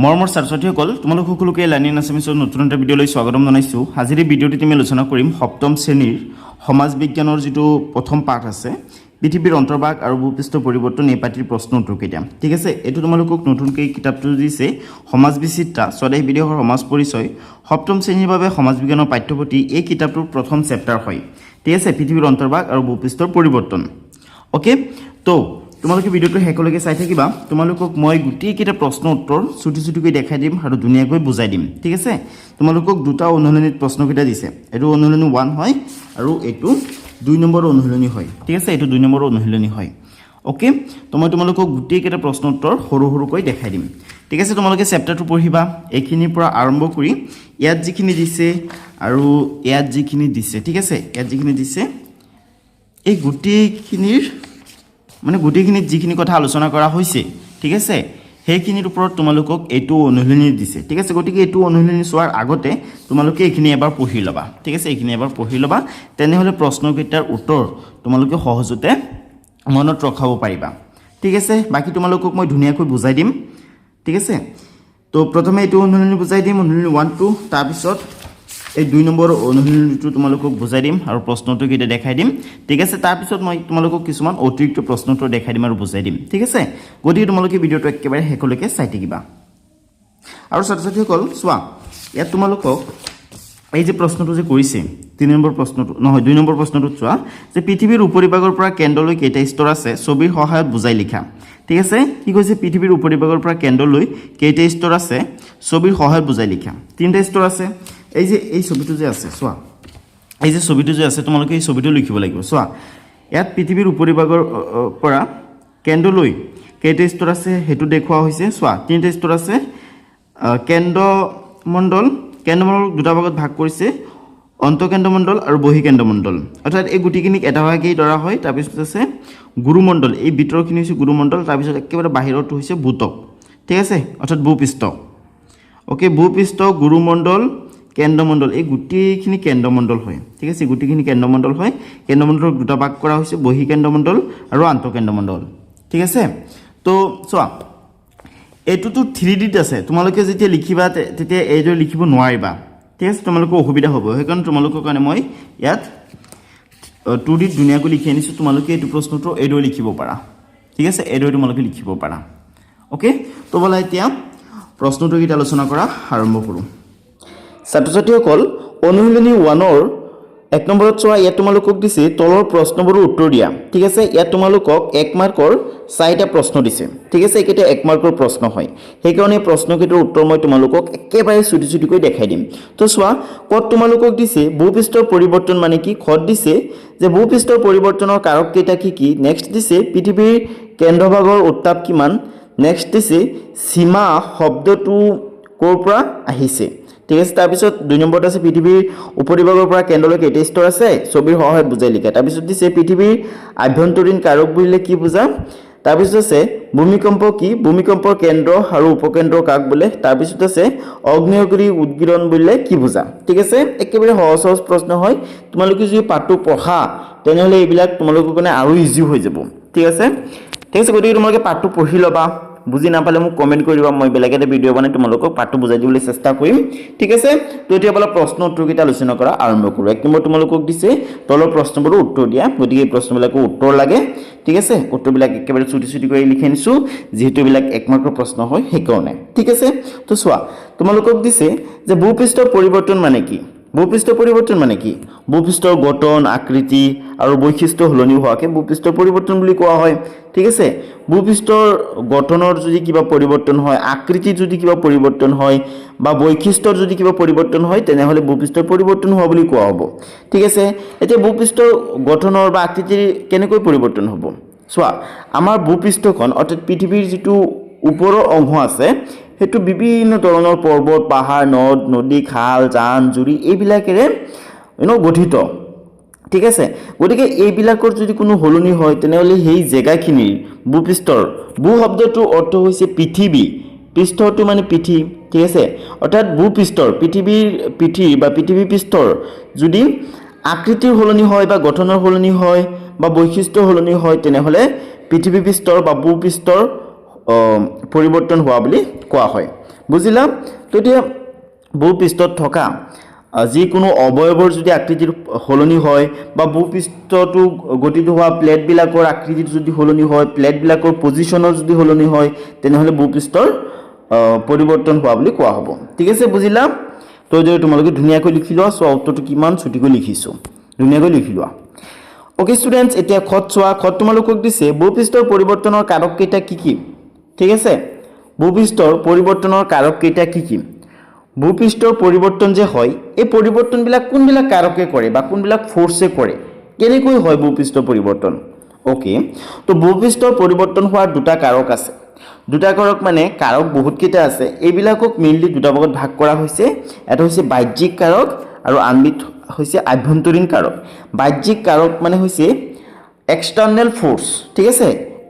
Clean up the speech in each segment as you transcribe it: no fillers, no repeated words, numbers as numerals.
মৰমৰ ছাত্ৰ-ছাত্ৰীসকল তোমালোক সকলোকে লাৰ্নিং আছামিছৰ নতুন এটা ভিডিঅ'লৈ স্বাগতম জনাইছোঁ। আজিৰ এই ভিডিঅ'টিত আমি আলোচনা কৰিম সপ্তম শ্ৰেণীৰ সমাজ বিজ্ঞানৰ যিটো প্ৰথম পাঠ আছে পৃথিৱীৰ অন্তৰ্ভাগ আৰু ভূপৃষ্ঠ পৰিৱৰ্তন এই পাঠৰ প্ৰশ্ন উত্তৰকেইটা। ঠিক আছে, এইটো তোমালোকক নতুনকৈ কিতাপটো দিছে সমাজ বিচিত্ৰা স্বদেশ বিদেশৰ সমাজ পৰিচয় সপ্তম শ্ৰেণীৰ বাবে সমাজ বিজ্ঞানৰ পাঠ্যপুথি। এই কিতাপটোৰ প্ৰথম চেপ্টাৰ হয়। ঠিক আছে, পৃথিৱীৰ অন্তৰ্ভাগ আৰু ভূপৃষ্ঠৰ পৰিৱৰ্তন। অ'কে, তো তোমালোকে ভিডিঅ'টো শেষলৈকে চাই থাকিবা। তোমালোকক মই গোটেইকেইটা প্ৰশ্ন উত্তৰ চুটি দেখাই দিম আৰু ধুনীয়াকৈ বুজাই দিম। ঠিক আছে, তোমালোকক দুটা অনুশীলনীত প্ৰশ্নকেইটা দিছে। এইটো অনুশীলনী 1 হয় আৰু এইটো 2 নম্বৰ অনুশীলনী হয়। ঠিক আছে, এইটো 2 নম্বৰ অনুশীলনী হয়। অ'কে, তো মই তোমালোকক গোটেইকেইটা প্ৰশ্ন উত্তৰ সৰুকৈ দেখাই দিম। ঠিক আছে, তোমালোকে চেপ্টাৰটো পঢ়িবা। এইখিনিৰ পৰা আৰম্ভ কৰি ইয়াত যিখিনি দিছে আৰু ইয়াত যিখিনি দিছে, ঠিক আছে, ইয়াত যিখিনি দিছে এই গোটেইখিনিত যিখিনি কথা আলোচনা কৰা হৈছে, ঠিক আছে, সেইখিনিৰ ওপৰত তোমালোকক এইটো অনুশীলনী দিছে। ঠিক আছে, গতিকে এইটো অনুশীলনী চোৱাৰ আগতে তোমালোকে এইখিনি এবাৰ পঢ়ি ল'বা। ঠিক আছে, এইখিনি এবাৰ পঢ়ি ল'বা, তেনেহ'লে প্ৰশ্নকেইটাৰ উত্তৰ তোমালোকে সহজতে মনত ৰখাব পাৰিবা। ঠিক আছে, বাকী তোমালোকক মই ধুনীয়াকৈ বুজাই দিম। ঠিক আছে, তো প্ৰথমে এইটো অনুশীলনী বুজাই দিম, অনুশীলনী 1 2, তাৰপিছত এই 2 নম্বৰ অনুশীলনীটো তোমালোকক বুজাই দিম আৰু প্ৰশ্নটো কেইটা দেখাই দিম। ঠিক আছে, তাৰপিছত মই তোমালোকক কিছুমান অতিৰিক্ত প্ৰশ্নটো দেখাই দিম আৰু বুজাই দিম। ঠিক আছে, গতিকে তোমালোকে ভিডিঅ'টো একেবাৰে শেষলৈকে চাই থাকিবা। আৰু ছাত্ৰ-ছাত্ৰীসকল চোৱা, ইয়াত তোমালোকক এই যে প্ৰশ্নটো যে কৰিছে 2 নম্বৰ প্ৰশ্নটোত চোৱা যে পৃথিৱীৰ উপৰিভাগৰ পৰা কেন্দ্ৰলৈ কেইটা স্তৰ আছে ছবিৰ সহায়ত বুজাই লিখা। ঠিক আছে, কি কৈছে পৃথিৱীৰ উপৰিভাগৰ পৰা কেন্দ্ৰলৈ কেইটা স্তৰ আছে ছবিৰ সহায়ত বুজাই লিখা। 3টা স্তৰ আছে। এই যে এই ছবিটো যে আছে চোৱা, এই যে ছবিটো যে আছে তোমালোকে এই ছবিটো লিখিব লাগিব। চোৱা, ইয়াত পৃথিৱীৰ উপৰিভাগৰ পৰা কেন্দ্ৰলৈ কেইটা স্তৰ আছে সেইটো দেখুওৱা হৈছে। চোৱা, 3টা স্তৰ আছে। কেন্দ্ৰমণ্ডল দুটা ভাগত ভাগ কৰিছে, অন্তঃকেন্দ্ৰমণ্ডল আৰু বহিকেন্দ্ৰমণ্ডল, অৰ্থাৎ এই গোটেইখিনিক এটা ভাগেই ধৰা হয়। তাৰপিছত আছে গুৰুমণ্ডল, এই ভিতৰখিনি হৈছে গুৰুমণ্ডল, তাৰপিছত একেবাৰে বাহিৰতো হৈছে ভূতক। ঠিক আছে, অৰ্থাৎ ভূপৃষ্ঠ। অ'কে, ভূপৃষ্ঠ, গুৰুমণ্ডল, কেন্দ্ৰমণ্ডল, এই গোটেইখিনি কেন্দ্ৰমণ্ডল হয়। ঠিক আছে, গোটেইখিনি কেন্দ্ৰমণ্ডল হয়। কেন্দ্ৰমণ্ডলক দুটা ভাগ কৰা হৈছে, বহিকেন্দ্ৰমণ্ডল আৰু আন্তঃকেন্দ্ৰমণ্ডল। ঠিক আছে, তো চোৱা এইটোতো 3Dত আছে। তোমালোকে যেতিয়া লিখিবা তেতিয়া এইদৰে লিখিব নোৱাৰিবা। ঠিক আছে, তোমালোকৰ অসুবিধা হ'ব। সেইকাৰণে তোমালোকৰ কাৰণে মই ইয়াত 2Dত ধুনীয়াকৈ লিখি আনিছোঁ। তোমালোকে এইটো প্ৰশ্নটো এইদৰে লিখিব পাৰা। ঠিক আছে, এইদৰে তোমালোকে লিখিব পাৰা। অ'কে, তো ব'লা এতিয়া প্ৰশ্নটো কেইটা আলোচনা কৰা আৰম্ভ কৰোঁ। ছাত্ৰ-ছাত্ৰীসকল, অনুশীলনী 1ৰ 1 নম্বৰত চোৱা, ইয়াত তোমালোকক দিছে তলৰ প্ৰশ্নবোৰৰ উত্তৰ দিয়া। ঠিক আছে, ইয়াত তোমালোকক 1 মাৰ্কৰ 4টা প্ৰশ্ন দিছে। ঠিক আছে, এইকেইটা 1 মাৰ্কৰ প্ৰশ্ন হয়। সেইকাৰণে প্ৰশ্নকেইটাৰ উত্তৰ মই তোমালোকক একেবাৰে চুটিকৈ দেখাই দিম। তো চোৱা, ক'ত তোমালোকক দিছে ভূপৃষ্ঠৰ পৰিৱৰ্তন মানে কি, খত দিছে যে ভূপৃষ্ঠৰ পৰিৱৰ্তনৰ কাৰক কেইটা কি কি, নেক্সট দিছে পৃথিৱীৰ কেন্দ্ৰভাগৰ উত্তাপ কিমান, নেক্সট দিছে সীমা শব্দটো ক'ৰ পৰা আহিছে। ঠিক আছে, তাৰপিছত 2 নম্বৰত আছে পৃথিৱীৰ উপৰিভাগৰ পৰা কেন্দ্ৰলৈ কেইটা স্তৰ আছে ছবিৰ সহায়ত বুজাই লিখা। তাৰপিছত দিছে পৃথিৱীৰ আভ্যন্তৰীণ কাৰক বুলিলে কি বুজা। তাৰপিছত আছে ভূমিকম্প কি, ভূমিকম্পৰ কেন্দ্ৰ আৰু উপকেন্দ্ৰ কাক বোলে। তাৰপিছত আছে আগ্নেয়গিৰি উদগীৰণ বুলিলে কি বুজা। ঠিক আছে, একেবাৰে সহজ প্ৰশ্ন হয়। তোমালোকে যদি পাঠটো পঢ়া তেনেহ'লে এইবিলাক তোমালোকৰ কাৰণে আৰু ইজি হৈ যাব। ঠিক আছে, গতিকে তোমালোকে পাঠটো পঢ়ি ল'বা। বুজি নাপালে মোক কমেণ্ট কৰি দিবা, মই বেলেগ এটা ভিডিঅ' বনাই তোমালোকক পাঠটো বুজাই দিবলৈ চেষ্টা কৰিম। ঠিক আছে, তো এতিয়া ব'লা প্ৰশ্ন উত্তৰকেইটা আলোচনা কৰা আৰম্ভ কৰোঁ। 1 নম্বৰ তোমালোকক দিছে তলৰ প্ৰশ্নবোৰৰ উত্তৰ দিয়া। গতিকে এই প্ৰশ্নবিলাকৰ উত্তৰ লাগে। ঠিক আছে, উত্তৰবিলাক একেবাৰে চুটি কৰি লিখি আনিছোঁ, যিহেতু এইবিলাক 1 মাৰ্কৰ প্ৰশ্ন হয় সেইকাৰণে। ঠিক আছে, তো চোৱা, তোমালোকক দিছে যে ভূপৃষ্ঠৰ পৰিৱৰ্তন মানে কি। ভূপৃষ্ঠৰ পৰিৱৰ্তন মানে কি, ভূপৃষ্ঠৰ গঠন, আকৃতি আৰু বৈশিষ্ট্য সলনি হোৱাকে ভূপৃষ্ঠৰ পৰিৱৰ্তন বুলি কোৱা হয়। ঠিক আছে, ভূপৃষ্ঠৰ গঠনৰ যদি কিবা পৰিৱৰ্তন হয়, আকৃতিৰ যদি কিবা পৰিৱৰ্তন হয় বা বৈশিষ্ট্যৰ যদি কিবা পৰিৱৰ্তন হয় তেনেহ'লে ভূপৃষ্ঠৰ পৰিৱৰ্তন হোৱা বুলি কোৱা হ'ব। ঠিক আছে, এতিয়া ভূপৃষ্ঠৰ গঠনৰ বা আকৃতিৰ কেনেকৈ পৰিৱৰ্তন হ'ব। চোৱা, আমাৰ ভূপৃষ্ঠখন অৰ্থাৎ পৃথিৱীৰ যিটো ওপৰৰ অংশ আছে সেইটো বিভিন্ন ধৰণৰ পৰ্বত, পাহাৰ, নদ নদী, খাল, জান জুৰি এইবিলাকেৰে গঠিত। ঠিক আছে, গতিকে এইবিলাকৰ যদি কোনো সলনি হয় তেনেহ'লে সেই জেগাখিনিৰ ভূপৃষ্ঠৰ, ভূ শব্দটোৰ অৰ্থ হৈছে পৃথিৱী, পৃষ্ঠটো মানে পৃথিৱী। ঠিক আছে, অৰ্থাৎ ভূপৃষ্ঠৰ পৃথিৱী পৃষ্ঠৰ যদি আকৃতিৰ সলনি হয় বা গঠনৰ সলনি হয় বা বৈশিষ্ট্যৰ সলনি হয় তেনেহ'লে পৃথিৱী পৃষ্ঠৰ বা ভূপৃষ্ঠৰ পৰিৱৰ্তন হোৱা বুলি কোৱা হয়। বুজিলা তো এতিয়া ভূপৃষ্ঠত থকা যিকোনো অবয়ৱৰ যদি আকৃতিৰ হলনি হয় বা ভূপৃষ্ঠটো গঠিত হোৱা প্লেটবিলাকৰ আকৃতিৰ যদি হলনি হয় প্লেটবিলাকৰ পজিশ্যনৰ যদি হলনি হয় তেনেহ'লে ভূপৃষ্ঠৰ পৰিৱৰ্তন হোৱা বুলি কোৱা হ'ব ঠিক আছে বুজিলা তো যদি তোমালোকে ধুনীয়াকৈ লিখি লোৱা সো উত্তৰটো কিমান ছুটিকৈ লিখিছো ধুনীয়াকৈ লিখি লোৱা ওকে ষ্টুডেন্টস এতিয়া খত চোৱা খত তোমালোকক দিছে ভূপৃষ্ঠৰ পৰিৱৰ্তনৰ কাৰক কেইটা কি কি ঠিক আছে ভূপৃষ্ঠৰ পৰিৱৰ্তনৰ কাৰক কেইটা কি কি ভূপৃষ্ঠৰ পৰিৱৰ্তন যে হয় এই পৰিৱৰ্তনবিলাক কোনবিলাক কাৰকে কৰে বা কোনবিলাক ফোৰ্সে কৰে কেনেকৈ হয় ভূপৃষ্ঠৰ পৰিৱৰ্তন ওকে তো ভূপৃষ্ঠৰ পৰিৱৰ্তন হোৱাৰ দুটা কাৰক আছে দুটা কাৰক মানে কাৰক বহুত কেইটা আছে এইবিলাকক মেইনলি দুটা ভাগত ভাগ কৰা হৈছে এটা হৈছে বাহ্যিক কাৰক আৰু আনবিধ হৈছে আভ্যন্তৰীণ কাৰক বাহ্যিক কাৰক মানে হৈছে এক্সটাৰ্নাল ফোৰ্স ঠিক আছে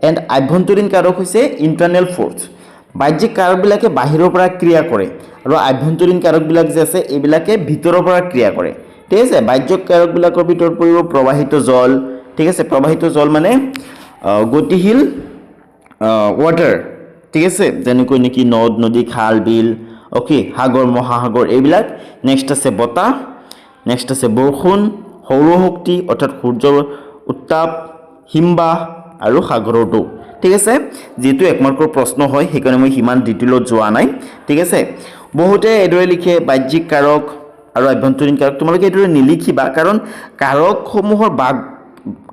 এন্ড আভ্যন্তৰীণ কাৰক হৈছে ইন্টাৰনাল ফোৰ্স বাহ্যিক কাৰকবিলাকে বাহিৰৰ পৰা ক্ৰিয়া কৰে আৰু আভ্যন্তৰীণ কাৰকবিলাক যে আছে এইবিলাকে ভিতৰৰ পৰা ক্ৰিয়া কৰে ঠিক আছে বাহ্যিক কাৰকবিলাকৰ ভিতৰত পৰিব প্ৰবাহিত জল ঠিক আছে প্ৰবাহিত জল মানে গতিশীল ওয়াটাৰ ঠিক আছে যেনেকৈ নেকি নদ নদী খাল বিল ওকে সাগৰ মহাসাগৰ এইবিলাক নেক্সট আছে বতাহ নেক্সট আছে বৰষুণ সৌৰ শক্তি অৰ্থাৎ সূৰ্যৰ উত্তাপ হিমবাহ আৰু সাগৰৰ ঢৌ ঠিক আছে যেটো এক মাৰ্কৰ প্ৰশ্ন হয় হেকাৰণে মই হিমান ডিটেইলত যোৱা নাই ঠিক আছে বহুতে এদৰে লিখে বাহ্যিক কাৰক আৰু আভ্যন্তৰীণ কাৰক তোমালোকে এদৰে নিলিখিবা কাৰণ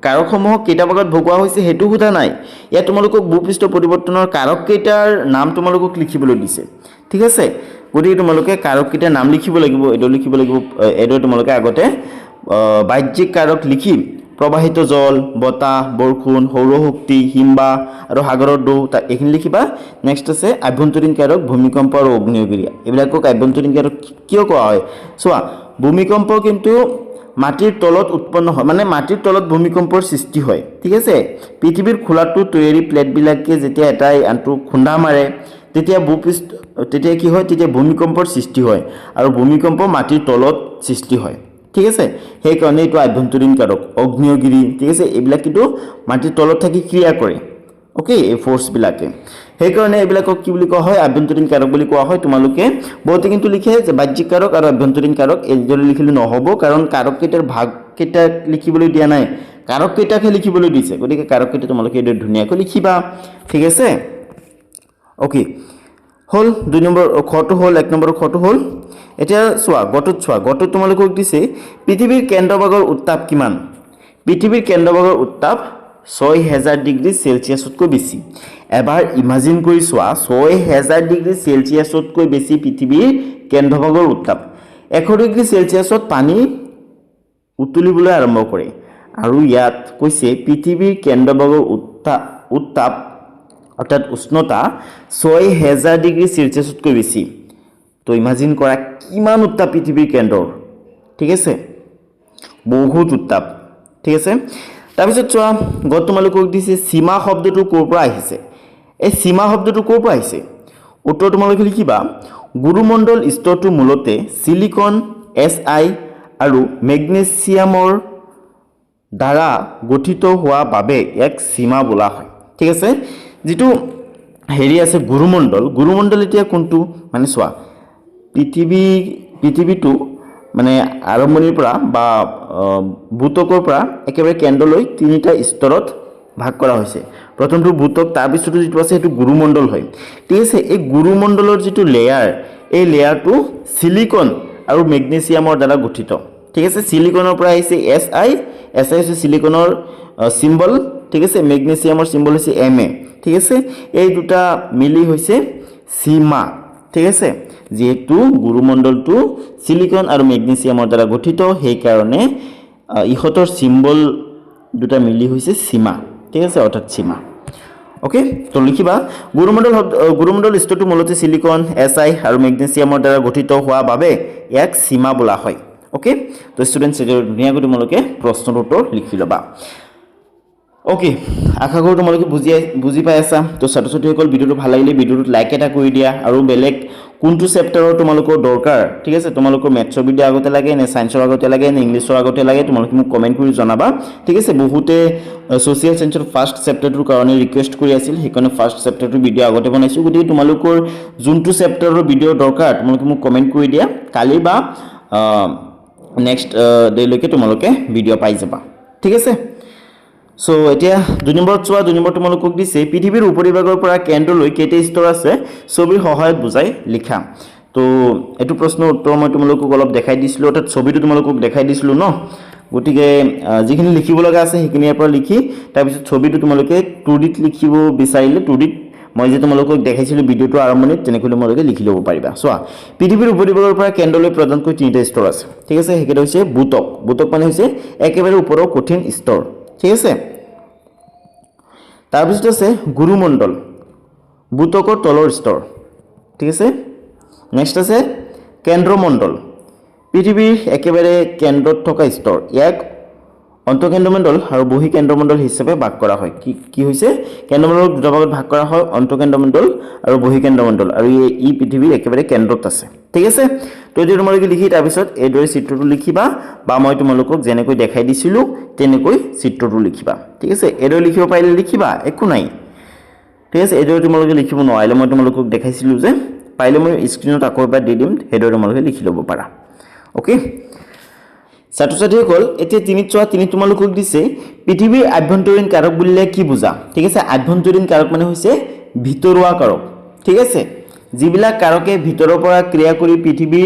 কাৰকসমূহক কেইটা ভাগত ভগোৱা হৈছে হেতু হুদা নাই ইয়া তোমালোকক ভূপৃষ্ঠ পৰিৱৰ্তনৰ কাৰক কেইটাৰ নাম তোমালোকক লিখিবলৈ দিছে ঠিক আছে গতিকে তোমালোকে কাৰক কেইটাৰ নাম লিখিব লাগিব এদৰে তোমালোকে আগতে বাহ্যিক কাৰক লিখি প্ৰবাহিত জল বতাহ বৰষুণ সৌৰ শক্তি হিমবাহ আৰু সাগৰৰ ঢৌ এইখিনি লিখিবা নেক্সট আছে আভ্যন্তৰীণ কাৰক ভূমিকম্প আৰু অগ্নেয়গিৰি এইবিলাকক আভ্যন্তৰীণ কাৰক কিয় কোৱা হয় চোৱা ভূমিকম্প কিন্তু মাটিৰ তলত উৎপন্ন হয় মানে মাটিৰ তলত ভূমিকম্পৰ সৃষ্টি হয় ঠিক আছে পৃথিৱীৰ খোলাটো তৈয়াৰী প্লেটবিলাকে যেতিয়া এটাই আনটো খুন্দা মাৰে তেতিয়া কি হয় তেতিয়া ভূমিকম্পৰ সৃষ্টি হয় আৰু ভূমিকম্প মাটিৰ তলত সৃষ্টি হয় ঠিক আছে সেই কাৰণে এটো আভ্যন্তৰীণ কাৰক অগ্নেয়গিৰি ঠিক আছে এইবিলাক কিন্তু মাটিৰ তলত থাকি ক্ৰিয়া কৰে ওকে এই ফোৰ্স বিলাকে সেই কাৰণে এইবিলাকক কি বুলি কোৱা হয় আভ্যন্তৰীণ কাৰক বুলি কোৱা হয় তোমালোকে বহুতে কিন্তু লিখে যে বাহ্যিক কাৰক আৰু আভ্যন্তৰীণ কাৰক এইদৰে লিখিলে নহব কাৰণ কাৰক কেইটাৰ ভাগ কেইটা লিখিবলৈ দিয়া নাই কাৰক কেইটাকে লিখিবলৈ দিছে গতিকে কাৰক কেইটা তোমালোকে এইদৰে ধুনীয়াকৈ লিখিবা ঠিক আছে ওকে হল 2 নম্বৰ খটো হল 1 নম্বৰ খটো হল এতিয়া গটত তোমালোকক দিছে পৃথিৱীৰ কেন্দ্ৰভাগৰ উত্তাপ কিমান পৃথিৱীৰ কেন্দ্ৰভাগৰ উত্তাপ 6000 ডিগ্ৰী সেলসিয়াছতকৈ বেছি এবাৰ ইমাজিন কৰি চোৱা 6000 ডিগ্ৰী সেলসিয়াছতকৈ বেছি পৃথিৱীৰ কেন্দ্ৰভাগৰ উত্তাপ 100 ডিগ্ৰী সেলসিয়াছত পানী উতুলিবলৈ আৰম্ভ কৰে আৰু ইয়াত কৈছে পৃথিৱীৰ কেন্দ্ৰভাগৰ উত্তাপ অৰ্থাৎ উষ্ণতা 6000 ডিগ্ৰী সেলসিয়াছতকৈ বেছি তো ইমাজিন কৰা কিমান উত্তাপ পৃথিৱীৰ কেন্দ্ৰৰ ঠিক আছে বহুত উত্তাপ ঠিক আছে তাৰপিছত চোৱা গত তোমালোকক দিছে সীমা শব্দটো ক'ৰ পৰা আহিছে এই সীমা শব্দটো ক'ৰ পৰা আহিছে উত্তৰ তোমালোকে লিখিবা গুৰুমণ্ডল স্তৰটো মূলতে সিলিকন Si আৰু মেগনেছিয়ামৰ দ্বাৰা গঠিত হোৱা বাবে এক সীমা বোলা হয় ঠিক আছে যেটো হেৰি আছে গুৰুমণ্ডল এতিয়া কোনটো মানে চোৱা পৃথিৱীটো মানে আৰম্ভণিৰ পৰা বা ভূতকৰ পৰা একেবাৰে কেন্দ্ৰলৈ তিনিটা স্তৰত ভাগ কৰা হৈছে প্ৰথমটো ভূতক তাৰ পিছতো যেটো আছে হেতু গুৰুমণ্ডল হয় ঠিক আছে এই গুৰুমণ্ডলৰ যেটো লেয়াৰ এই লেয়াৰটো সিলিকন আৰু মেগনেছিয়ামৰ দ্বাৰা গঠিত ঠিক আছে সিলিকনৰ পৰা আহিছে Si হৈছে সিলিকনৰ সিম্বল ঠিক আছে মেগনেছিয়ামৰ সিম্বল হৈছে Ma ঠিক আছে এই দুটা মিলি হৈছে সীমা ঠিক আছে যেহেতু গুৰুমণ্ডলটো সিলিকন আৰু মেগনেছিয়ামৰ দ্বাৰা গঠিত সেই কাৰণে ইহতৰ সিম্বল দুটা মিলি হৈছে সীমা ঠিক আছে অৰ্থাৎ সীমা ওকে তো লিখিবা গুৰুমণ্ডল স্তৰটো মূলতে সিলিকন Si আৰু মেগনেছিয়ামৰ দ্বাৰা গঠিত হোৱা বাবে এক সীমা বোলা হয় ওকে তো ষ্টুডেন্টস এটো ধুনীয়াকৈ তোমালোকে প্ৰশ্নৰ উত্তৰ লিখি লবা ওকে আশা কৰো তোমালোকে বুজি পাই আছা তো ছাত্ৰ ছাত্ৰীসকল ভিডিওটো ভাল লাগিলে ভিডিওটো লাইক এটা কৰি দিয়া আৰু বেলেগ কোনটো চেপ্টাৰৰ তোমালোকৰ দৰকাৰ ঠিক আছে তোমালোকৰ মেথছৰ ভিডিও আগতে লাগে নে সায়েন্সৰ আগতে লাগে নে ইংলিছৰ আগতে লাগে তোমালোকে মোক কমেন্ট কৰি জনাবা ঠিক আছে বহুতে সোশ্যাল সায়েন্সৰ ফাৰ্স্ট চেপ্টাৰটোৰ কাৰণে ৰিকুৱেষ্ট কৰি আছিল হেকনে ফাৰ্স্ট চেপ্টাৰটোৰ ভিডিও আগতে বনাইছো গতি তোমালোকৰ যোনটো চেপ্টাৰৰ ভিডিও দৰকাৰ তোমালোকে মোক কমেন্ট কৰি দিয়া কালি বা নেক্সট ডে লৈকে তোমালোকে ভিডিও পাই যাবা ঠিক আছে সো এতিয়া 2 নম্বৰত চোৱা 2 নম্বৰ তোমালোকক দিছে পৃথিৱীৰ উপৰিভাগৰ পৰা কেন্দ্ৰলৈ কেইটা স্তৰ আছে ছবিৰ সহায়ত বুজাই লিখা তো এটো প্ৰশ্নৰ উত্তৰ মই তোমালোকক অলপ দেখাই দিছিলো অৰ্থাৎ ছবিটো তোমালোকক দেখাই দিছিলো ন গতিকে যিখিনি লিখিব লগা আছে সেইখিনিৰ পৰা লিখি তাৰ পিছত ছবিটো তোমালোকে 2D লিখিব বিচাৰিলে 2D মই যে তোমালোকক দেখাইছিলো ভিডিওটো আৰম্ভণিত তেনেকৈ তোমালোকে লিখি ল'ব পাৰিবা চোৱা পৃথিৱীৰ উপৰিভাগৰ পৰা কেন্দ্ৰলৈ প্ৰদানকৈ তিনিটা স্তৰ আছে ঠিক আছে হেকেটো হৈছে বুতক বুতক মানে হৈছে একেবাৰে ওপৰৰ কঠিন স্তৰ ঠিক আছে তাৰ পিছত আছে গুৰুমণ্ডল বুতকৰ তলৰ স্তৰ ঠিক আছে নেক্সট আছে কেন্দ্ৰমণ্ডল পৃথিৱীৰ একেবাৰে কেন্দ্ৰত থকা স্তৰ ইয়াক অন্তঃকেন্দ্ৰমণ্ডল আৰু বহিকেন্দ্ৰমণ্ডল হিচাপে ভাগ কৰা হয় কি হৈছে কেন্দ্ৰমণ্ডলক দুটা ভাগত ভাগ কৰা হয় অন্তঃকেন্দ্ৰমণ্ডল আৰু বহিকেন্দ্ৰমণ্ডল আৰু এই পৃথিৱীৰ একেবাৰে কেন্দ্ৰত আছে ঠিক আছে তো এই তোমালোকে লিখি তাৰ পিছত এই দৰে চিত্ৰটো লিখিবা বা মই তোমালোকক যেনেকৈ দেখাই দিছিলো তেনেকৈ চিত্ৰটো লিখিবা ঠিক আছে এই দৰে লিখিব পাৰিলে লিখিবা একো নাই ঠিক আছে এই দৰে তোমালোকে লিখিব নোৱাৰিলে মই তোমালোকক দেখাইছিলো যে পাৰিলে মই স্ক্ৰিনত আকৌ এবাৰ দি দিম এই দৰে তোমালোকে লিখি ল'ব পাৰা ওকে ছাত্ৰ-ছাত্ৰীসকল এতিয়া তিনি তোমালোকক দিছে পৃথিৱীৰ আভ্যন্তৰীণ কাৰক বুলিলে কি বুজা ঠিক আছে আভ্যন্তৰীণ কাৰক মানে হৈছে ভিতৰুৱা কাৰক ঠিক আছে যিবিলাক কাৰকে ভিতৰৰ পৰা ক্ৰিয়া কৰি পৃথিৱী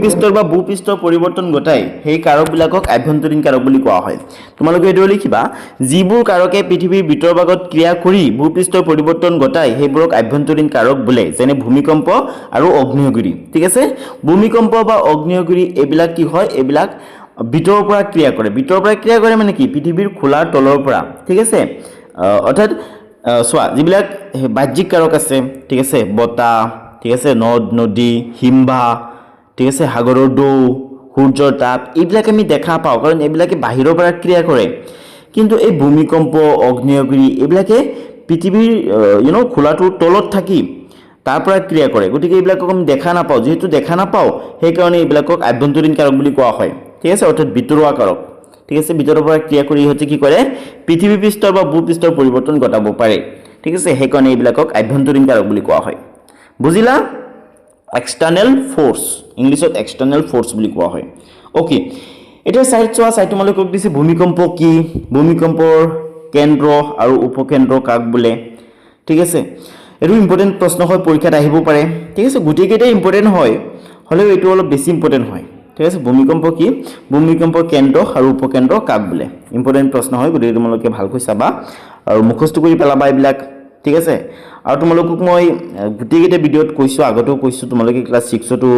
পৃষ্ঠৰ বা ভূপৃষ্ঠৰ পৰিৱৰ্তন ঘটায় সেই কাৰকবিলাকক আভ্যন্তৰীণ কাৰক বুলি কোৱা হয় তোমালোকে এইটো লিখিবা যিবোৰ কাৰকে পৃথিৱীৰ ভিতৰ ভাগত ক্ৰিয়া কৰি ভূপৃষ্ঠৰ পৰিৱৰ্তন ঘটায় সেইবোৰক আভ্যন্তৰীণ কাৰক বোলে যেনে ভূমিকম্প আৰু অগ্নিয়গিৰি ঠিক আছে ভূমিকম্প বা অগ্নিয়গিৰি এইবিলাক কি হয় এইবিলাক ভিতৰৰ পৰা ক্ৰিয়া কৰে মানে কি পৃথিৱীৰ খোলাৰ তলৰ পৰা ঠিক আছে অৰ্থাৎ সোৱা যিবিলাক বাহ্যিক কাৰক আছে ঠিক আছে বতাহ ঠিক আছে নদ নদী হিমবা ঠিক আছে সাগৰৰ ঢৌ সূৰ্যৰ তাপ এইবিলাক আমি দেখা পাওঁ কাৰণ এইবিলাকে বাহিৰৰ পৰা ক্ৰিয়া কৰে কিন্তু এই ভূমিকম্প অগ্নিয়গিৰি এইবিলাকে পৃথিৱীৰ খোলাটোৰ তলত থাকি তাৰ পৰা ক্ৰিয়া কৰে গতিকে এইবিলাকক আমি দেখা নাপাওঁ যেহেতু দেখা নাপাওঁ সেই কাৰণে এইবিলাকক আভ্যন্তৰীণ কাৰক বুলি কোৱা হয় ঠিক আছে অৰ্থাৎ ভিতৰুৱা কাৰক ঠিক আছে ভিতৰৰ পৰা ক্ৰিয়া কৰি হতে কি কৰে পৃথিৱী পৃষ্ঠৰ বা ভূপৃষ্ঠৰ পৰিৱৰ্তন ঘটাব পাৰে ঠিক আছে সেই কাৰণে এইবিলাকক আভ্যন্তৰীণ কাৰক বুলি কোৱা হয় বুজিলা এক্সটাৰ্নাল ফোৰ্স ইংলিশত এক্সটাৰ্নাল ফোৰ্স বুলি কোৱা হয় ওকে এটা সাইড চোৱা সাইড তোমালোকক দিছে ভূমিকম্প কি ভূমিকম্পৰ কেন্দ্ৰ আৰু উপকেন্দ্ৰ কাক বোলে ঠিক আছে এটো ইম্পৰ্টেন্ট প্ৰশ্ন হয় পৰীক্ষাত আহিব পাৰে ঠিক আছে গুটিকেইটা ইম্পৰ্টেন্ট হয় হলেও এটো অলপ বেছি ইম্পৰ্টেন্ট হয় ঠিক আছে ভূমিকম্প কি ভূমিকম্পৰ কেন্দ্ৰ আৰু উপকেন্দ্ৰ কাক বোলে ইম্পৰ্টেন্ট প্ৰশ্ন হয় গুটি তোমালোকে ভালকৈ চাবা আৰু মুখস্থ কৰি পেলাবা এইবিলাক ঠিক আছে আৰু তোমালোকক মই গুটিকেইটা ভিডিওত কৈছো আগতেও কৈছো তোমালোকে ক্লাস 6 তো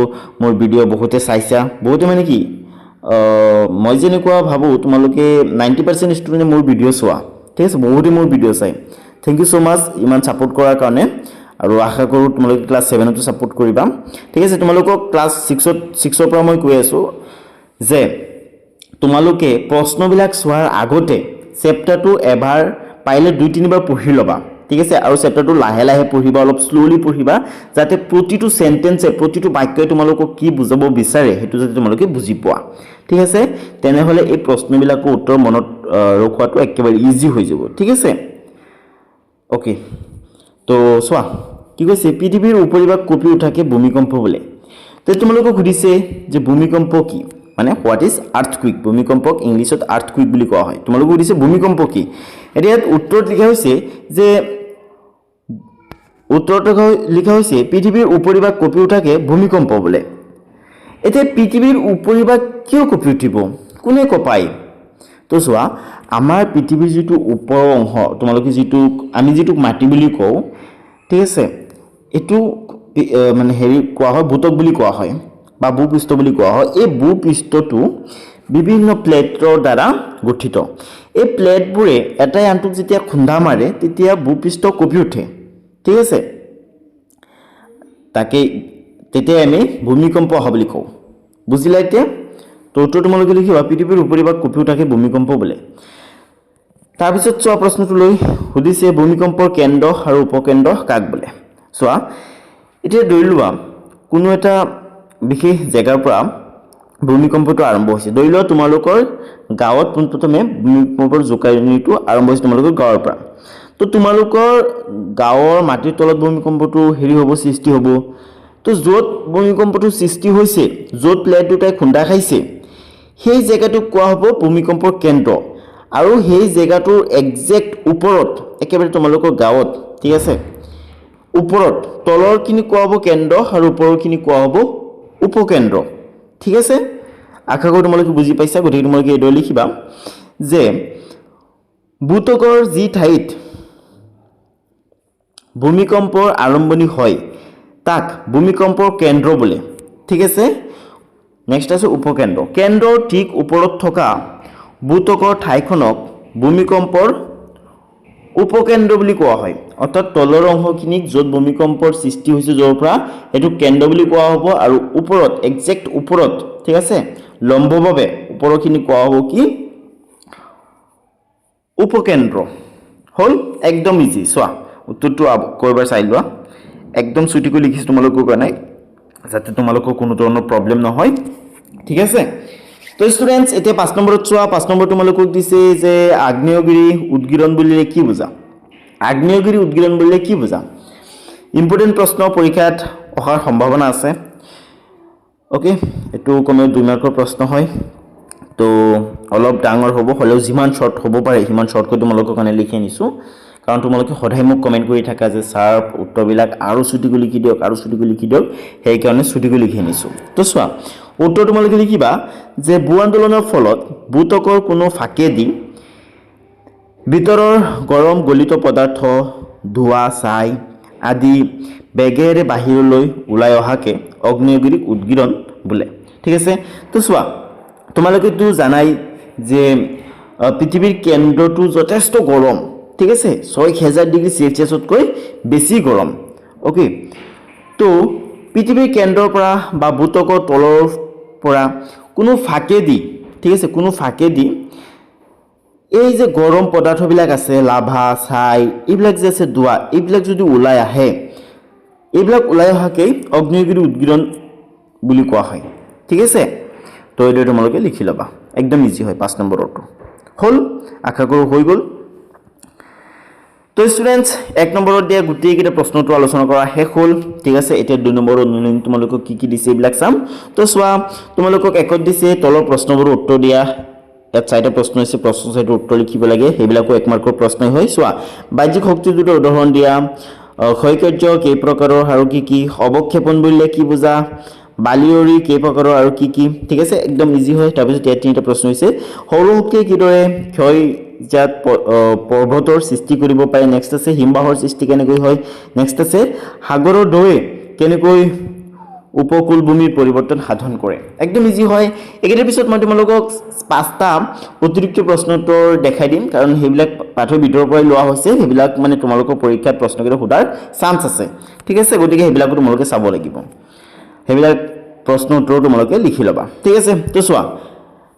মোৰ ভিডিও বহুতে চাইছা বহুতে মানে কি মই যেনেকুৱা ভাবো তোমালোকে 90% ষ্টুডেন্টে মোৰ ভিডিও চোৱা ঠিক আছে বহুতে মোৰ ভিডিও চাই থ্যাংক ইউ সো মাচ ইমান সাপোৰ্ট কৰাৰ কাৰণে আৰু আশা কৰো তোমালোকে ক্লাস 7 তো সাপোৰ্ট কৰিবা ঠিক আছে তোমালোকক ক্লাস 6 পৰা মই কৈ আছো যে তোমালোকে প্ৰশ্নবিলাক চোৱাৰ আগতে চেপ্টাৰটো এবাৰ পাইলে 2-3 বাৰ পঢ়ি লবা ঠিক আছে আৰু চেপ্টাৰটো লাহে লাহে পঢ়িবা অলপ স্লোলি পঢ়িবা যাতে প্ৰতিটো সেন্টেন্সে প্ৰতিটো বাক্যই তোমালোকক কি বুজাব বিচাৰে হেতু যাতে তোমালোকে বুজি পোৱা ঠিক আছে তেনেহলে এই প্ৰশ্নবিলাকৰ উত্তৰ মনত ৰখোৱাটো একেবাৰে ইজি হৈ যাব ঠিক আছে ওকে তো সোৱা কি কৈছে পৃথিৱীৰ উপৰিভাগ কঁপি উঠাকে ভূমিকম্প বোলে তে তোমালোকক সুধিছে যে ভূমিকম্প কি মানে হোৱাট ইজ আৰ্থকুইক ভূমিকম্পক ইংলিশত আৰ্থকুইক বুলি কোৱা হয় তোমালোকক সুধিছে ভূমিকম্প কি এতিয়াত উত্তৰত লিখা হৈছে যে লিখা হৈছে পৃথিৱীৰ উপৰিভাগ কঁপি উঠাকে ভূমিকম্প বোলে এতিয়া পৃথিৱীৰ উপৰিভাগ কিয় কঁপি উঠিব কোনে কঁপায় তো চোৱা আমাৰ পৃথিৱীৰ যেটো ওপৰৰ অংশ তোমালোকে যেটো আমি যেটো মাটি বুলি কওঁ ঠিক আছে এটো মানে হেৰি কোৱা হয় ভূতক বুলি কোৱা হয় বা ভূপৃষ্ঠ বুলি কোৱা হয় এই ভূপৃষ্ঠটো বিভিন্ন প্লেটৰ দ্বাৰা গঠিত এই প্লেটবোৰে এটাই আনটোক যেতিয়া খুন্দা মাৰে তেতিয়া ভূপৃষ্ঠ কঁপি উঠে ঠিক আছে তাকে তেতিয়া আমি ভূমিকম্প হয় বুলি কওঁ বুজিলা এতিয়া তো তোমালোকে লিখিবা পৃথিৱীৰ উপৰিভাগ কঁপি উঠাকে ভূমিকম্প বোলে তাৰ পিছত চোৱা প্ৰশ্নটো লৈ সুধিছে ভূমিকম্পৰ কেন্দ্ৰ আৰু উপকেন্দ্ৰ কাক বোলে চোৱা এতিয়া ধৰি লোৱা কোনো এটা বিশেষ জেগাৰ পৰা ভূমিকম্পটো আৰম্ভ হৈছে। ধৰি লোৱা তোমালোকৰ গাঁৱত পোনপ্ৰথমে ভূমিকম্পৰ জোকাৰণিটো আৰম্ভ হৈছে তোমালোকৰ গাঁৱৰ পৰা। তো তোমালোকৰ গাঁৱৰ মাটিৰ তলত ভূমিকম্পটো হ'ব, সৃষ্টি হ'ব। তো য'ত ভূমিকম্পটো সৃষ্টি হৈছে, য'ত প্লেট দুটাই খুন্দা খাইছে, সেই জেগাটোক কোৱা হ'ব ভূমিকম্পৰ কেন্দ্ৰ। আৰু সেই জেগাটোৰ একজেক্ট ওপৰত, একেবাৰে তোমালোকৰ গাঁৱত, ঠিক আছে, ওপৰত তলৰখিনি কোৱা হ'ব কেন্দ্ৰ আৰু ওপৰৰখিনি কোৱা হ'ব উপকেন্দ্ৰ। ঠিক আছে, আশা কৰোঁ তোমালোকে বুজি পাইছা। গতিকে তোমালোকে এইদৰে লিখিবা যে ভূত্বকৰ যি ঠাইত ভূমিকম্পৰ আৰম্ভণি হয় তাক ভূমিকম্পৰ কেন্দ্ৰ বোলে। ঠিক আছে, নেক্সট আছে উপকেন্দ্ৰ। কেন্দ্ৰৰ ঠিক ওপৰত থকা ভূত্বকৰ ঠাইখনক ভূমিকম্পৰ উপকেন্দ্ৰ বুলি কোৱা হয়। অৰ্থাৎ তলৰ অংশখিনিক য'ত ভূমিকম্পৰ সৃষ্টি হৈছে য'ৰ পৰা, সেইটো কেন্দ্ৰ বুলি কোৱা হ'ব। আৰু ওপৰত, একজেক্ট ওপৰত, ঠিক আছে, লম্বভাৱে ওপৰৰখিনি কোৱা হ'ব কি? উপকেন্দ্ৰ। হ'ল একদম ইজি। চোৱা উত্তৰটো আকৌ এবাৰ চাই লোৱা, একদম চুটিকৈ লিখিছোঁ তোমালোকৰ কাৰণে, যাতে তোমালোকৰ কোনো ধৰণৰ প্ৰব্লেম নহয়। ঠিক আছে, তো ষ্টুডেণ্টছ এতিয়া 5 নম্বৰত চোৱা। 5 নম্বৰ তোমালোকক দিছে যে আগ্নেয়গিৰি উদগীৰণ বুলিলে কি বুজা? আগ্নেয়গিৰি উদগীৰণ বুলিলে কি বুজা? ইম্পৰ্টেণ্ট প্ৰশ্ন, পৰীক্ষাত অহাৰ সম্ভাৱনা আছে। অ'কে, এইটো কমেও 2 মাৰ্কৰ প্ৰশ্ন হয়, তো অলপ ডাঙৰ হ'ব, হ'লেও যিমান শ্বৰ্ট হ'ব পাৰে সিমান শ্বৰ্টকৈ তোমালোকৰ কাৰণে লিখি আনিছোঁ। কাৰণ তোমালোকে সদায় মোক কমেণ্ট কৰি থাকা যে ছাৰ উত্তৰবিলাক আৰু চুটিকৈ লিখি দিয়ক, আৰু চুটিকৈ লিখি দিয়ক, সেইকাৰণে চুটিকৈ লিখি আনিছোঁ। তো চোৱা উত্তৰ তোমালোকে লিখিবা যে ভূ আন্দোলনৰ ফলত ভূত্বকৰ কোনো ফাঁকেদি ভিতৰৰ গৰম গলিত পদাৰ্থ, ধোঁৱা, ছাই আদি বেগেৰে বাহিৰলৈ ওলাই অহাকে আগ্নেয়গিৰিক উদগীৰণ বোলে। ঠিক আছে, তো চোৱা তোমালোকেতো জানাই যে পৃথিৱীৰ কেন্দ্ৰটো যথেষ্ট গৰম। ঠিক আছে, 6000 ডিগ্ৰী চেলচিয়াছতকৈ বেছি গৰম। অ'কে, তো পৃথিৱীৰ কেন্দ্ৰৰ পৰা বা ভূত্বকৰ তলৰ পৰা কোনো ফাঁকেদি, ঠিক আছে, কোনো ফাঁকেদি এই যে গৰম পদাৰ্থবিলাক আছে, লাভা, ছাই, এইবিলাক যে আছে, ধোঁৱা, এইবিলাক যদি ওলাই আহে, এইবিলাক ওলাই অহাকেই আগ্নেয়গিৰি উদগীৰণ বুলি কোৱা হয়। ঠিক আছে, তো এইদৰে তোমালোকে লিখি ল'বা, একদম ইজি হয়। 5 নম্বৰটো হ'ল, আশা কৰোঁ হৈ গ'ল। তো ষ্টুডেণ্টছ 1 নম্বৰত দিয়া গোটেইকেইটা প্ৰশ্নটো আলোচনা কৰা শেষ হ'ল। ঠিক আছে, এতিয়া 2 নম্বৰৰ তোমালোকক কি কি দিছে এইবিলাক চাম। তো চোৱা তোমালোকক 1ত দিছে তলৰ প্ৰশ্নবোৰৰ উত্তৰ দিয়া। ইয়াত 4টা প্ৰশ্ন আছে, প্ৰশ্ন 4টোৰ উত্তৰ লিখিব লাগে, সেইবিলাকো 1 মাৰ্কৰ প্ৰশ্নই হয়। চোৱা বাহ্যিক শক্তিৰ দুটা উদাহৰণ দিয়া, ক্ষয়কাৰ্য কেই প্ৰকাৰৰ আৰু কি কি, অৱক্ষেপণ বুলিলে কি বুজা, বালিয়ৰী কেই প্ৰকাৰৰ আৰু কি কি। ঠিক আছে, একদম ইজি হয়। তাৰপিছত ইয়াত 3টা প্ৰশ্ন হৈছে, সৌৰশক্তিয়ে কিদৰে ক্ষয়জাত পৰ্বতৰ সৃষ্টি কৰিব পাৰে। নেক্সট আছে হিমবাহৰ সৃষ্টি কেনেকৈ হয়। নেক্সট আছে সাগৰৰ ঢৌৱে কেনেকৈ উপকূলভূমিৰ পৰিৱৰ্তন সাধন কৰে। একদম ইজি হয়। এইকেইটাৰ পিছত মই তোমালোকক 5টা অতিৰিক্ত প্ৰশ্ন উত্তৰ দেখাই দিম, কাৰণ সেইবিলাক পাঠৰ ভিতৰৰ পৰাই লোৱা হৈছে, সেইবিলাক মানে তোমালোকৰ পৰীক্ষাত প্ৰশ্নকেইটা সোধাৰ চান্স আছে। ঠিক আছে, গতিকে সেইবিলাকো তোমালোকে চাব লাগিব, সেইবিলাক প্ৰশ্ন উত্তৰ তোমালোকে লিখি ল'বা। ঠিক আছে, তো চোৱা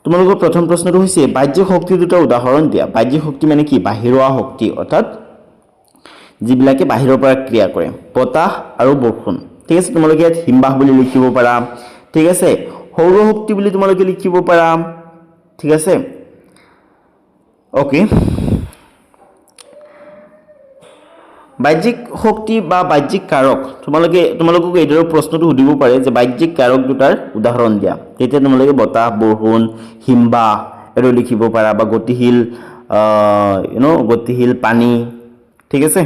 তোমালোকৰ প্ৰথম প্ৰশ্নটো হৈছে বাহ্যিক শক্তিৰ দুটা উদাহৰণ দিয়া। বাহ্যিক শক্তি মানে কি? বাহিৰা শক্তি, অৰ্থাৎ যিবিলাকে বাহিৰৰ পৰা ক্ৰিয়া কৰে, বতাহ আৰু বৰষুণ। ঠিক আছে, তোমালোকে ইয়াত হিমবাহ বুলি লিখিব পাৰা। ঠিক আছে, সৌৰশক্তি বুলি তোমালোকে লিখিব পাৰা। ঠিক আছে, অ'কে, বাহ্যিক শক্তি বা বাহ্যিক কাৰক, তোমালোকক এইদৰে প্ৰশ্নটো সুধিব পাৰে যে বাহ্যিক কাৰক দুটাৰ উদাহৰণ দিয়া। তেতিয়া তোমালোকে বতাহ, বৰষুণ, হিমবাহ এইদৰে লিখিব পাৰা, বা গতিশীল গতিশীল পানী। ঠিক আছে,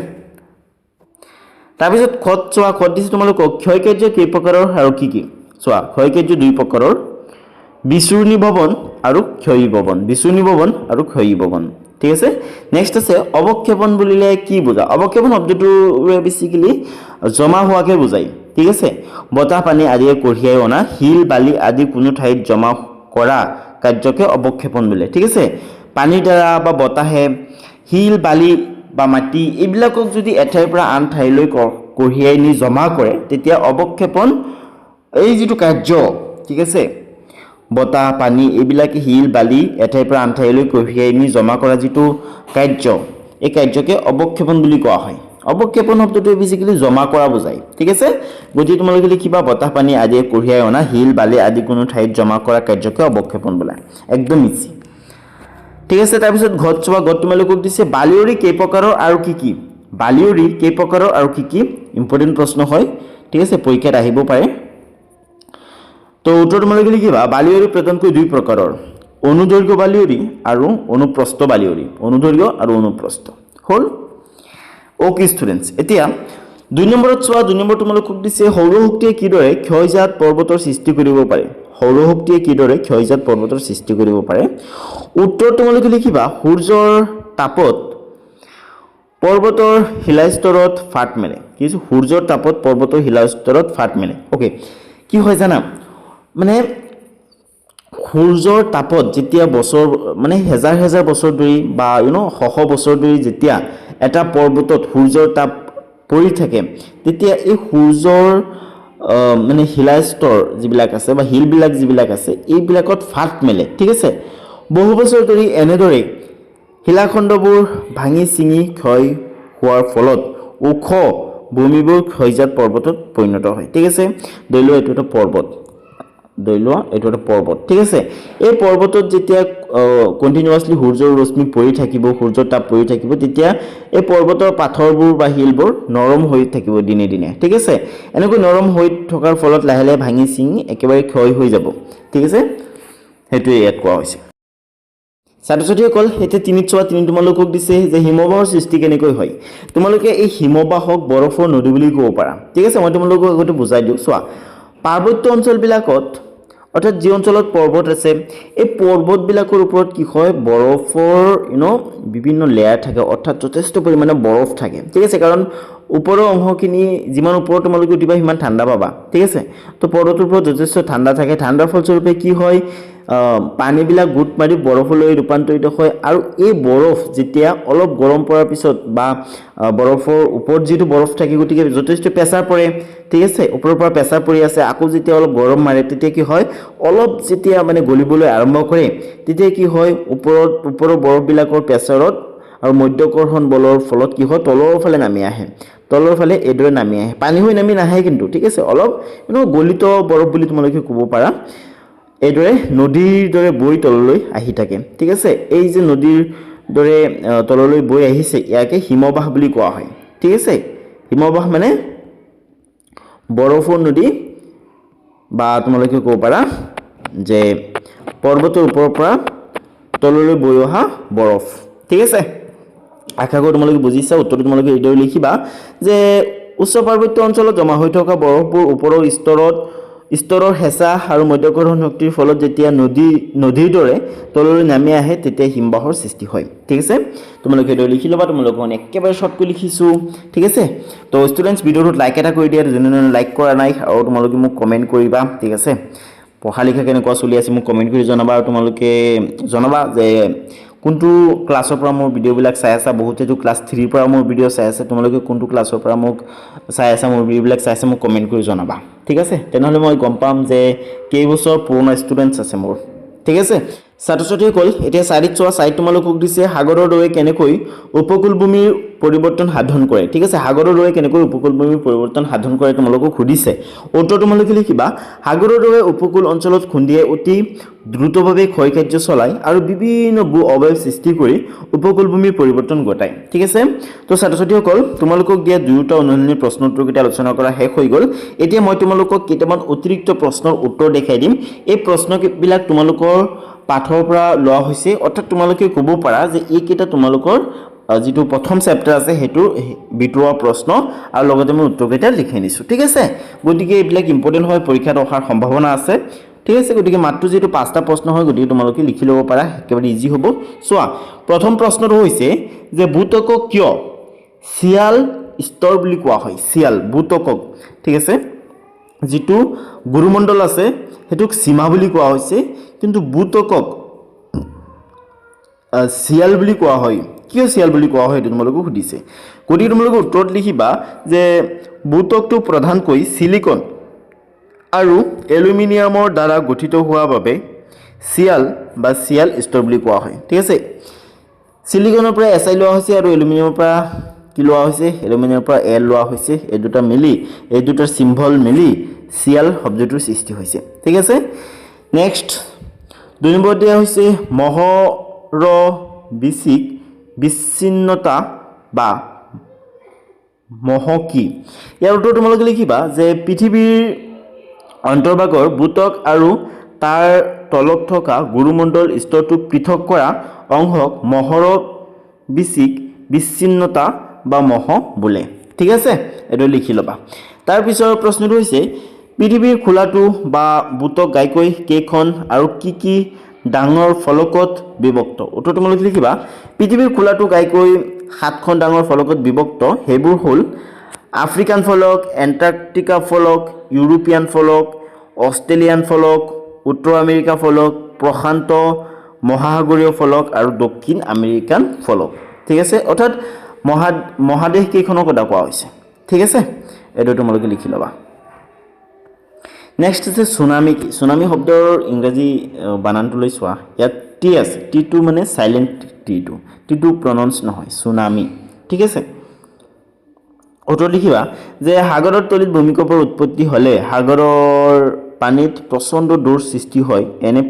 তাৰপিছত খত চোৱা, খত দিছে তোমালোকক ক্ষয়কাৰ্য কেই প্ৰকাৰৰ আৰু কি কি। চোৱা ক্ষয়কাৰ্য 2 প্ৰকাৰৰ, বিচূৰ্ণী ভৱন আৰু ক্ষয়ী ভৱন। বিচূৰ্ণী ভৱন আৰু ক্ষয়ী ভৱন। ঠিক আছে, নেক্সট আছে অৱক্ষেপণ বুলিলে কি বুজা। অৱক্ষেপণ শব্দটোৱে বেছিকেলি জমা হোৱাকে বুজায়। ঠিক আছে, বতাহ পানী আদিয়ে কঢ়িয়াই অনা শিল বালি আদি কোনো ঠাইত জমা কৰা কাৰ্যকে অৱক্ষেপণ বোলে। ঠিক আছে, পানীৰ দ্বাৰা বা বতাহে শিল বালি বা মাটি এইবিলাকক যদি এঠাইৰ পৰা আন ঠাইলৈ কঢ়িয়াই নি জমা কৰে, তেতিয়া অৱক্ষেপণ এই যিটো কাৰ্য, ঠিক আছে, বতাহ পানী এইবিলাকে শিল বালি এঠাইৰ পৰা আন ঠাইলৈ কঢ়িয়াই নি জমা কৰা যিটো কাৰ্য, এই কাৰ্যকে অৱক্ষেপণ বুলি কোৱা হয়। অৱক্ষেপণ শব্দটোৱে বেছিকেলি জমা কৰা বুজায় ঠিক আছে গতিকে তোমালোকে লিখিবা বতাহ পানী আদি কঢ়িয়াই অনা শিল বালি আদি কোনো ঠাইত জমা কৰা কাৰ্যকে অৱক্ষেপণ বোলে একদম ইজি ঠিক আছে তাৰপিছত ঘট চোৱা ঘট তোমালোকক দিছে বালিয়ৰি কেই প্ৰকাৰৰ আৰু কি কি বালিয়ৰি কেই প্ৰকাৰৰ আৰু কি কি ইম্পৰ্টেন্ট প্ৰশ্ন হয় ঠিক আছে পৰীক্ষাত আহিব পাৰে তো উত্তৰ তোমালোকে লিখিবা বালিয়ৰি প্ৰধানকৈ দুই প্ৰকাৰৰ অনুদৈৰ্ঘ্য বালিয়ৰি আৰু অনুপ্ৰস্থ বালিয়ৰি অনুদৈৰ্ঘ্য আৰু অনুপ্ৰস্থ হল ওকে ষ্টুডেন্টস এতিয়া 2 নম্বৰত চোৱা 2 নম্বৰ তোমালোকক দিছে সৌৰশক্তিয়ে কিদৰে ক্ষয়জাত পৰ্বতৰ সৃষ্টি কৰিব পাৰে সৌৰশক্তিয়ে কিদৰে ক্ষয়জাত পৰ্বতৰ সৃষ্টি কৰিব পাৰে উত্তৰ তোমালোকে লিখিবা সূৰ্যৰ তাপত পৰ্বতৰ শিলাস্তৰত ফাট মেলে কি হৈছে সূৰ্যৰ তাপত পৰ্বতৰ শিলাস্তৰত ফাট মেলে ওকে কি হয় জানা মানে সূৰ্যৰ তাপত যেতিয়া বছৰ মানে হাজাৰ হাজাৰ বছৰ ধৰি বা শশ বছৰ ধৰি যেতিয়া এটা পৰ্বতত সূৰ্যৰ তাপ পৰি থাকে তেতিয়া এই সূৰ্যৰ মানে শিলাস্তৰ যিবিলাক আছে বা হিলবিলাক যিবিলাক আছে এইবিলাকত ফাট মেলে ঠিক আছে বহু বছৰ ধৰি এনেদৰে শিলাখণ্ডবোৰ ভাঙি চিঙি ক্ষয় হোৱাৰ ফলত ওখ ভূমিবোৰ ক্ষয়জাত পৰ্বতত পৰিণত হয় ঠিক আছে দৈলো এইটো এটা পৰ্বত দৈলোৱা এইটো এটা পৰ্বত ঠিক আছে এই পৰ্বতত যেতিয়া কন্টিনিউয়াছলি সূৰ্যৰ ৰশ্মি পৰি থাকিব সূৰ্যৰ তাপ পৰি থাকিব তেতিয়া এই পৰ্বতৰ পাথৰবোৰ বা হিলবোৰ নৰম হৈ থাকিব দিনে দিনে ঠিক আছে এনেকৈ নৰম হৈ থকাৰ ফলত লাহে লাহে ভাঙি চিঙি একেবাৰে ক্ষয় হৈ যাব ঠিক আছে হেতুৱে ইয়াত কোৱা হৈছে ছাত্ৰ-ছাত্ৰীসকল এতিয়া 3 চোৱা 3 তোমালোকক দিছে যে হিমবাহৰ সৃষ্টি কেনেকৈ হয় তোমালোকে এই হিমবাহক বৰফৰ নদী বুলি ক'ব পাৰা ঠিক আছে মই তোমালোকক আগতে বুজাই দিওঁ চোৱা পাৰ্বত্য অঞ্চলবিলাকত অৰ্থাৎ যি অঞ্চলত পৰ্বত আছে এই পৰ্বতবিলাকৰ ওপৰত কি হয় বৰফৰ বিভিন্ন লেয়াৰ থাকে অৰ্থাৎ যথেষ্ট পৰিমাণে বৰফ থাকে ঠিক আছে কাৰণ ওপৰৰ অংশখিনি যিমান ওপৰত তোমালোকে উঠিবা সিমান ঠাণ্ডা পাবা ঠিক আছে তো পৰ্বতৰ ওপৰত যথেষ্ট ঠাণ্ডা থাকে ঠাণ্ডাৰ ফলস্বৰূপে কি হয় পানীবিলাক গুট মাৰি বৰফলৈ ৰূপান্তৰিত হয় আৰু এই বৰফ যেতিয়া অলপ গৰম পৰাৰ পিছত বা বৰফৰ ওপৰত যিটো বৰফ থাকে গতিকে যথেষ্ট প্ৰেছাৰ পৰে ঠিক আছে ওপৰৰ পৰা প্ৰেছাৰ পৰি আছে আকৌ যেতিয়া অলপ গৰম মাৰে তেতিয়া কি হয় অলপ যেতিয়া মানে গলিবলৈ আৰম্ভ কৰে তেতিয়া কি হয় ওপৰৰ বৰফবিলাকৰ প্ৰেছাৰত আৰু মধ্যকৰ্ষণ বলৰ ফলত কি হয় তলৰ ফালে নামি আহে তলৰ ফালে এদৰে নামি আহে পানী হৈ নামি নাহে কিন্তু ঠিক আছে অলপ গলিত বৰফ বুলি তোমালোকে ক'ব পাৰা এদৰে নদীৰ দৰে বৈ তললৈ আহি থাকে ঠিক আছে এই যে নদীৰ দৰে তললৈ বৈ আহিছে ইয়াকে হিমবাহ বুলি কোৱা হয় ঠিক আছে হিমবাহ মানে বৰফৰ নদী বা তোমালোকে ক'ব পাৰা যে পৰ্বতৰ ওপৰৰ পৰা তললৈ বৈ অহা বৰফ ঠিক আছে আশা কৰো তোমালোকে বুজিছা উত্তৰটো তোমালোকে এইদৰে লিখিবা যে উচ্চ পাৰ্বত্য অঞ্চলত জমা হৈ থকা বৰফবোৰ ওপৰৰ স্তৰৰ হেঁচা আৰু মধ্যকৰ্ষণ শক্তিৰ ফলত যেতিয়া নদীৰ দৰে তললৈ নামি আহে তেতিয়া হিমবাহৰ সৃষ্টি হয় ঠিক আছে তোমালোকে এইদৰে লিখি ল'বা তোমালোকে একেবাৰে শৰ্টকৈ লিখিছোঁ ঠিক আছে তো ষ্টুডেণ্টছ ভিডিঅ'টোত লাইক এটা কৰি দিয়া যোনে লাইক কৰা নাই আৰু তোমালোকে মোক কমেণ্ট কৰিবা ঠিক আছে পঢ়া লিখা কেনেকুৱা চলি আছে মোক কমেণ্ট কৰি জনাবা আৰু তোমালোকে জনাবা যে কোনটো ক্লাছৰ পৰা মোৰ ভিডিঅ'বিলাক চাই আছা বহুতেতো ক্লাছ 3 পৰা মোৰ ভিডিঅ' চাই আছে তোমালোকে কোনটো ক্লাছৰ পৰা মোক চাই আছা মোৰ ভিডিঅ'বিলাক চাই আছে মোক কমেণ্ট কৰি জনাবা ঠিক আছে তেনেহ'লে মই গম পাম যে কেইবছৰ পুৰণা ষ্টুডেণ্টছ আছে মোৰ ঠিক আছে ছাত্ৰ-ছাত্ৰীসকল এতিয়া 4 চোৱা 4 তোমালোকক দিছে সাগৰৰ দৰে কেনেকৈ উপকূলভূমিৰ পৰিৱৰ্তন সাধন কৰে ঠিক আছে সাগৰৰ দৰে কেনেকৈ উপকূলভূমিৰ পৰিৱৰ্তন সাধন কৰে তোমালোকক সুধিছে উত্তৰ তোমালোকে লিখিবা সাগৰৰ দৰে উপকূল অঞ্চলত খুন্দিয়াই অতি দ্ৰুতভাৱে ক্ষয়কাৰ্য চলায় আৰু বিভিন্ন ভূ অৱয়ব সৃষ্টি কৰি উপকূলভূমিৰ পৰিৱৰ্তন ঘটায় ঠিক আছে তো ছাত্ৰ-ছাত্ৰীসকল তোমালোকক দিয়া দুয়োটা অনুশীলনী প্ৰশ্ন উত্তৰকেইটা আলোচনা কৰা শেষ হৈ গ'ল এতিয়া মই তোমালোকক কেইটামান অতিৰিক্ত প্ৰশ্নৰ উত্তৰ দেখাই দিম এই প্ৰশ্নবিলাক তোমালোকৰ পাঠৰ পৰা লোৱা হৈছে অৰ্থাৎ তোমালোকে ক'ব পাৰা যে এইকেইটা তোমালোকৰ যিটো প্ৰথম চেপ্টাৰ আছে হেতু বিতৰোৱা প্ৰশ্ন আৰু লগতে মই উত্তৰকেইটা লিখি নিছো ঠিক আছে গতিকে এইবিলাক ইম্পৰ্টেন্ট হয় পৰীক্ষাত অহাৰ সম্ভাৱনা আছে ঠিক আছে গতিকে মাত্ৰ যেটো পাঁচটা প্ৰশ্ন হয় গতিকে তোমালোকে লিখি ল'ব পাৰা একেবাৰে ইজি হ'ব চোৱা প্ৰথম প্ৰশ্নটো হৈছে যে ভূত্বকক কিয় শিয়াল স্তৰ বুলি কোৱা হয় শিয়াল ভূত্বকক ঠিক আছে যেটো গুৰুমণ্ডল আছে হেতুক সীমা বুলি কোৱা হৈছে কিন্তু ভূত্বকক শিয়াল বুলি কোৱা হয় কিয় শিয়াল বুলি কোৱা হয় তোমালোকক সুধিছে গতিকে তোমালোকে উত্তৰত লিখিবা যে ভূত্বকটো প্ৰধানকৈ সিলিকন আৰু এলুমিনিয়ামৰ দ্বাৰা গঠিত হোৱা বাবে শিয়াল বা শিয়াল স্তৰ বুলি কোৱা হয় ঠিক আছে সিলিকনৰ পৰা এছাই লোৱা হৈছে আৰু এলুমিনিয়ামৰ পৰা কি লোৱা হৈছে এলুমিনিয়ামৰ পৰা এল লোৱা হৈছে এই দুটা মিলি এই দুটাৰ সিম্বল মিলি সিএল শব্দটোৰ সৃষ্টি হৈছে ঠিক আছে নেক্সট 2 নম্বৰ দিয়া হৈছে মহৰ বিচিক বিচ্ছিন্নতা বা মহকি ইয়াৰ উত্তৰ তোমালোকে লিখিবা যে পৃথিৱীৰ অন্তৰ্ভাগৰ বুটক আৰু তাৰ তলত থকা গুৰুমণ্ডল স্তৰটো পৃথক কৰা অংশক মহৰ বিচিক বিচ্ছিন্নতা বা মহ বোলে ঠিক আছে এটো লিখি লবা তাৰ পিছৰ প্ৰশ্নটো হৈছে পৃথিৱীৰ খোলাটো বা বুটক গাইকৈ কেখন আৰু কি ডাঙৰ ফলকত বিভক্ত উত্তৰ তোমালোকে লিখিবা পৃথিৱীৰ খোলাটো গাইকৈ 7খন ডাঙৰ ফলকত বিভক্ত হেবোৰ হ'ল আফ্ৰিকান ফলক এন্টাৰ্কটিকা ফলক ইউৰোপিয়ান ফলক অষ্ট্ৰেলিয়ান ফলক উত্তৰ আমেৰিকা ফলক প্ৰশান্ত মহাসাগৰীয় ফলক আৰু দক্ষিণ আমেৰিকান ফলক ঠিক আছে অৰ্থাৎ মহাদেশ কেইখনৰ কথা কোৱা হৈছে ঠিক আছে এটো তোমালোকে লিখি লবা নেক্সট আছে সুনামি কি সুনামি শব্দৰ ইংৰাজী বানানটো লৈ চোৱা ইয়াত টি আছে টি2 মানে সাইলেন্ট টি2 প্ৰনাউন্স নহয় সুনামি ঠিক আছে উত্তৰ লিখিবা যে সাগৰৰ তলিত ভূমিকম্পৰ উৎপত্তি হলে সাগৰৰ পানীত প্ৰচণ্ড ঢৌৰ সৃষ্টি হয় এনে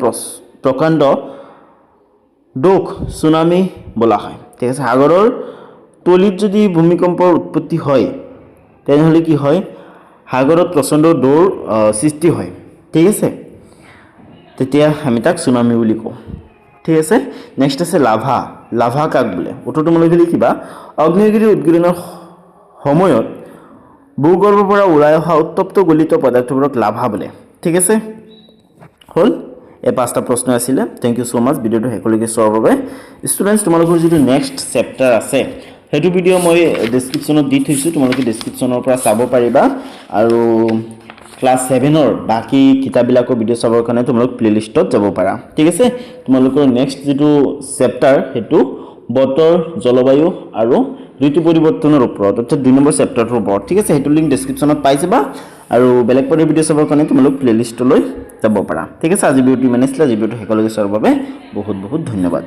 প্ৰকাণ্ড ঢৌক সুনামি বলা হয় ঠিক আছে সাগৰৰ তলিত যদি ভূমিকম্পৰ উৎপত্তি হয় তেনেহলে কি হয় সাগৰত প্ৰচণ্ড ঢৌৰ সৃষ্টি হয় ঠিক আছে তেতিয়া আমি তাক সুনামি বুলি কওঁ ঠিক আছে নেক্সট আছে লাভা কাক বোলে উত্তৰটো তোমালোকে লিখিবা অগ্নিগিৰি উদ্গীৰণৰ সময়ত ভূগৰ্ভৰ পৰা ওলাই অহা উত্তপ্ত গলিত পদাৰ্থবোৰক লাভা বোলে ঠিক আছে হল এই পাঁচটা প্ৰশ্ন আছিল থ্যাংক ইউ সো মাচ ভিডিওটো হেকলৈকে চোৱাৰ বাবে ষ্টুডেন্টস তোমালোকৰ যিটো নেক্সট চেপ্টাৰ আছে হেতু ভিডিও মই ডেসক্ৰিপচনত দি থৈছো তোমালোকে ডেসক্ৰিপচনৰ পৰা চাব পাৰিবা আৰু ক্লাস 7 ৰ বাকি কিতাপবিলাকৰ ভিডিও চাবৰ কাৰণে তোমালোক প্লেলিষ্টত যাব পাৰা ঠিক আছে তোমালোকৰ নেক্সট যেটো চেপ্টাৰ হেতু বতৰ জলবায়ু আৰু ঋতু পৰিৱৰ্তনৰ ওপৰত অৰ্থাৎ 2 নম্বৰ চেপ্টাৰটোৰ ওপৰত ঠিক আছে হেতু লিংক ডেসক্ৰিপচনত পাই যাবা আৰু বেলেগ পৰে ভিডিও চাবৰ কাৰণে তোমালোক প্লেলিষ্টলৈ যাব পাৰা ঠিক আছে আজি ভিডিওটো ইমানেই আছিল আজি ভিডিওটো হেকলৈকে চোৱাৰ বাবে বহুত বহুত ধন্যবাদ